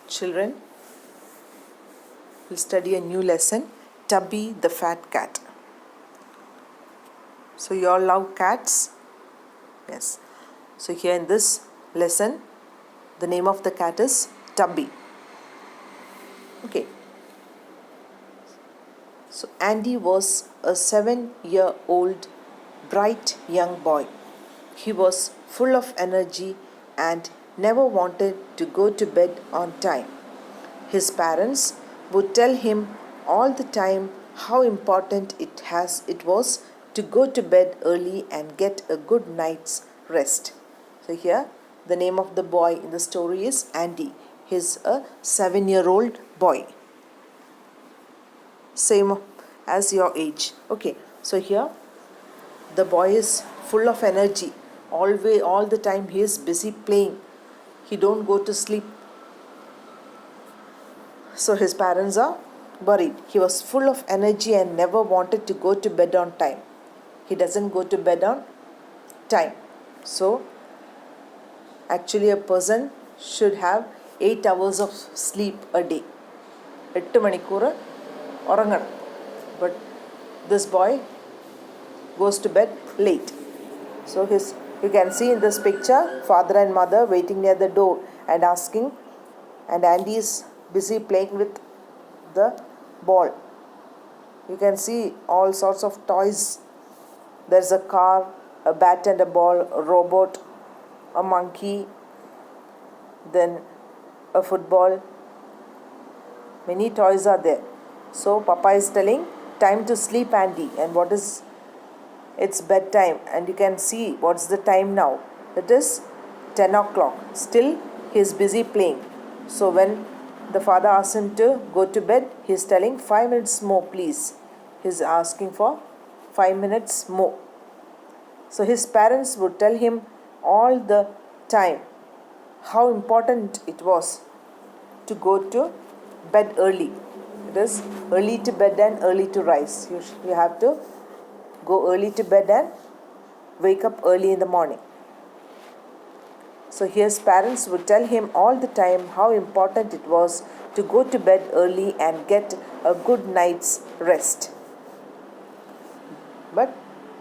Children, we'll study a new lesson, Tubby the fat cat. So you all love cats? Yes. So here in this lesson, the name of the cat is Tubby. Okay. So Andy was a 7-year-old bright young boy. He was full of energy and never wanted to go to bed on time. His parents would tell him all the time how important it was to go to bed early and get a good night's rest. So here the name of the boy in the story is Andy. He's a 7-year-old boy. Same as your age. Okay, so here the boy is full of energy. All the time he is busy playing. He don't go to sleep. So his parents are worried. He was full of energy and never wanted to go to bed on time. He doesn't go to bed on time. So actually a person should have 8 hours of sleep a day. 8 മണിക്കൂർ ഉറങ്ങണം. But this boy goes to bed late. So you can see in this picture father and mother waiting near the door and asking, and Andy is busy playing with the ball. You can see all sorts of toys. There's a car, a bat and a ball, a robot, a monkey, then a football. Many toys are there. So Papa is telling, time to sleep, Andy. And what is it's bedtime, and you can see what's the time now. It is 10 o'clock. Still he is busy playing. So when the father asks him to go to bed, he is telling 5 minutes more please. He is asking for 5 minutes more. So his parents would tell him all the time how important it was to go to bed early. It is early to bed and early to rise. You have to go early to bed and wake up early in the morning. So his parents would tell him all the time how important it was to go to bed early and get a good night's rest. But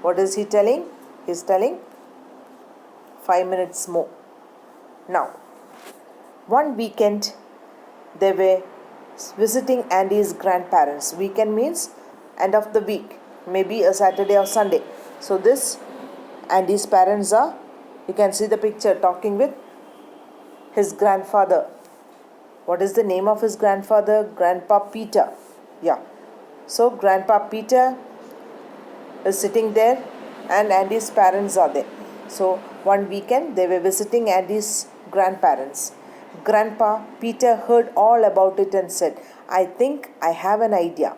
what is he telling? He's telling 5 minutes more. Now, one weekend they were visiting Andy's grandparents. Weekend means end of the week, maybe a Saturday or Sunday. So this Andy's parents are, you can see the picture, talking with his grandfather. What is the name of his grandfather? Grandpa Peter. Yeah. So Grandpa Peter is sitting there and Andy's parents are there. So one weekend they were visiting Andy's grandparents. Grandpa Peter heard all about it and said, I think I have an idea.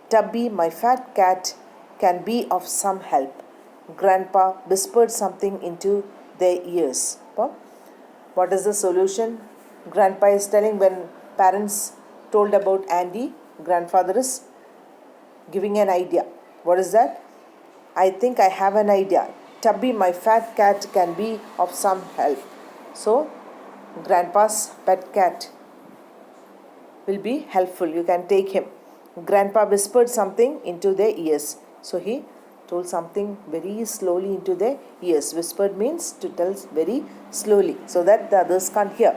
Tubby, my fat cat, can be of some help. Grandpa whispered something into their ears. What is the solution? Grandpa is telling when parents told about Andy, grandfather is giving an idea. What is that? I think I have an idea. Tubby, my fat cat, can be of some help. So Grandpa's pet cat will be helpful. You can take him. Grandpa whispered something into their ears. So he told something very slowly into their ears. Whispered means to tell very slowly so that the others can't hear.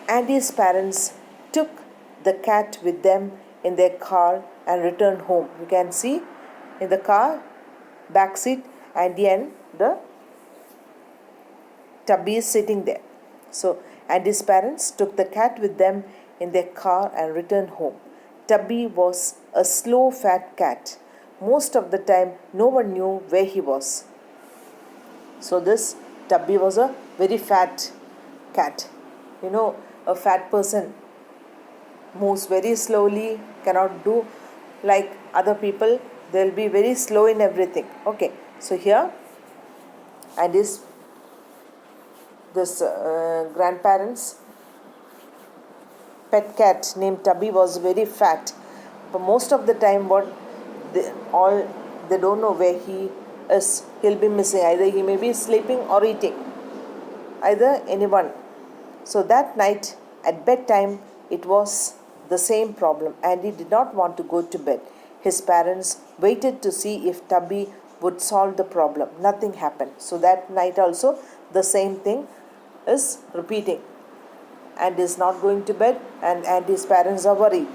Andy's parents took the cat with them in their car and returned home. You can see in the car, back seat, Andy and the Tubby is sitting there. So Andy's parents took the cat with them in their car and returned home. Tubby was a slow fat cat. Most of the time no one knew where he was. So this Tubby was a very fat cat. You know, a fat person moves very slowly, cannot do like other people. They'll be very slow in everything. Okay, so here Andy's grandparents' pet cat named Tubby was very fat. But most of the time they don't know where he is. He'll be missing. Either he may be sleeping or eating. Either anyone. So that night At bedtime, it was the same problem. Andy did not want to go to bed. His parents waited to see if Tubby would solve the problem. Nothing happened. So that night also, the same thing is repeating. Andy is not going to bed, and Andy's parents are worried.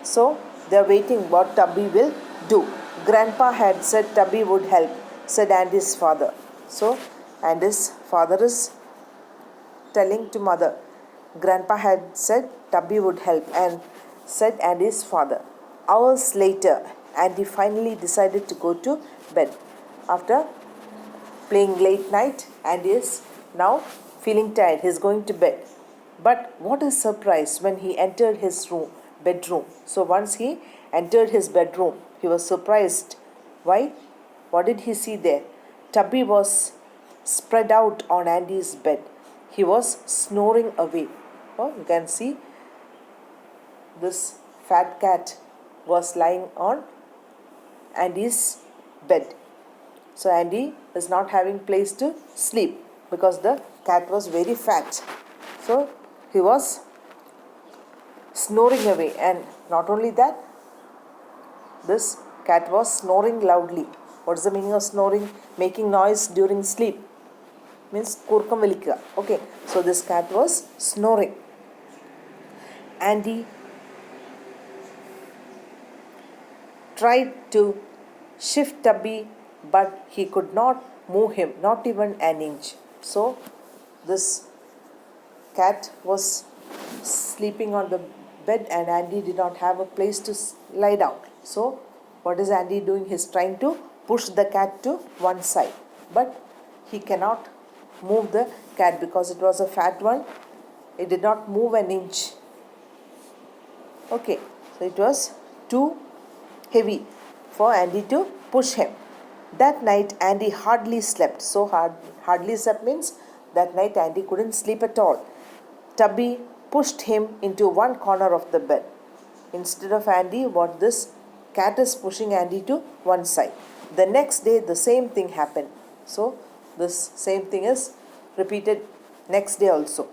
So they are waiting what Tubby will do. Grandpa had said Tubby would help, said Andy's father. So Andy's father is telling to mother. Grandpa had said Tubby would help, and said Andy's father. Hours later, Andy finally decided to go to bed. After playing late night, Andy is now feeling tired. He's going to bed. But what a surprise when he entered his bedroom. So once he entered his bedroom, he was surprised. Why? What did he see there? Tubby was spread out on Andy's bed. He was snoring away. Oh, you can see this fat cat was lying on Andy's bed. So Andy is not having place to sleep because the cat was very fat. So he was snoring away, and not only that, this cat was snoring loudly. What is the meaning of snoring? Making noise during sleep. Means kurkam velika. Okay, so this cat was snoring. Andy tried to shift Tubby, but he could not move him, not even an inch. So this cat was sleeping on the bed, and Andy did not have a place to lie down. So what is Andy doing? He's trying to push the cat to one side, but he cannot move the cat because it was a fat one. It did not move an inch. Okay, so it was too heavy for Andy to push him. That night Andy hardly slept. So hardly slept means that night Andy couldn't sleep at all. Tubby pushed him into one corner of the bed. Instead of Andy, what this cat is pushing Andy to one side. The next day the same thing happened. So this same thing is repeated next day also.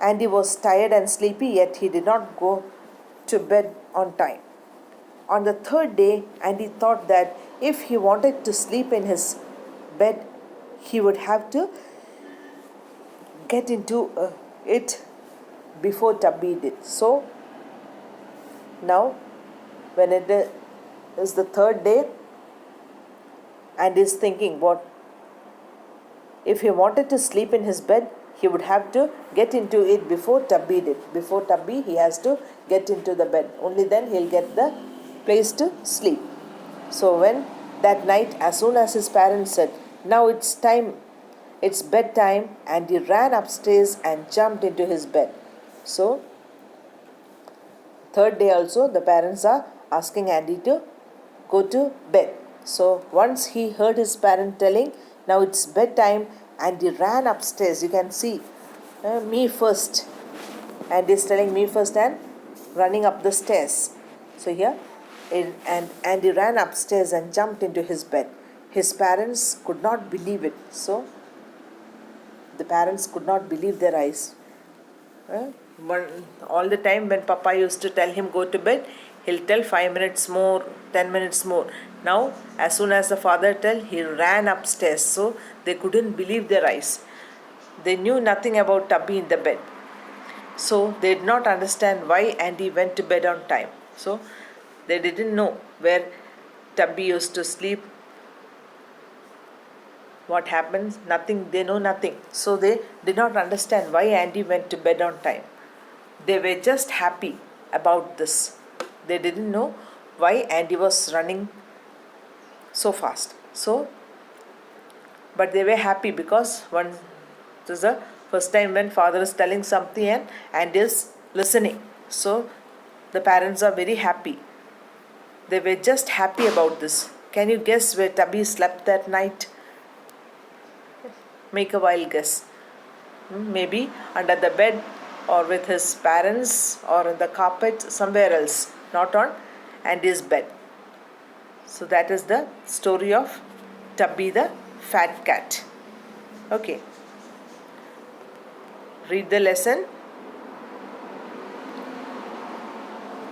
Andy was tired and sleepy, yet he did not go to bed on time. On the third day, Andy thought that if he wanted to sleep in his bed, he would have to get into it before Tubby did. So now, when it is the third day, Andy is thinking what if he wanted to sleep in his bed, he would have to get into it before Tubby did. Before Tubby, he has to get into the bed. Only then he'll get the place to sleep. So when that night, as soon as his parents said, now it's time, it's bedtime, and he ran upstairs and jumped into his bed. So third day also, the parents are asking Andy to go to bed. So once he heard his parent telling, now it's bedtime, and he ran upstairs. You can see me first, and he's telling me first and running up the stairs. So here, and he ran upstairs and jumped into his bed. His parents could not believe it. So the parents could not believe their eyes. All the time when Papa used to tell him go to bed, he'll tell 5 minutes more, 10 minutes more. Now, as soon as the father tell, he ran upstairs. So they couldn't believe their eyes. They knew nothing about Tubby in the bed. So they did not understand why Andy went to bed on time. So they didn't know where Tubby used to sleep. What happens? Nothing. They know nothing. So they did not understand why Andy went to bed on time. They were just happy about this. They didn't know why Andy was running so fast. So, but they were happy because this is the first time when father is telling something and Andy is listening. So the parents are very happy. They were just happy about this. Can you guess where Tubby slept that night? Make a wild guess. Maybe under the bed, or with his parents, or on the carpet, somewhere else, not on Andy's bed. So that is the story of Tubby the fat cat. Okay. Read the lesson.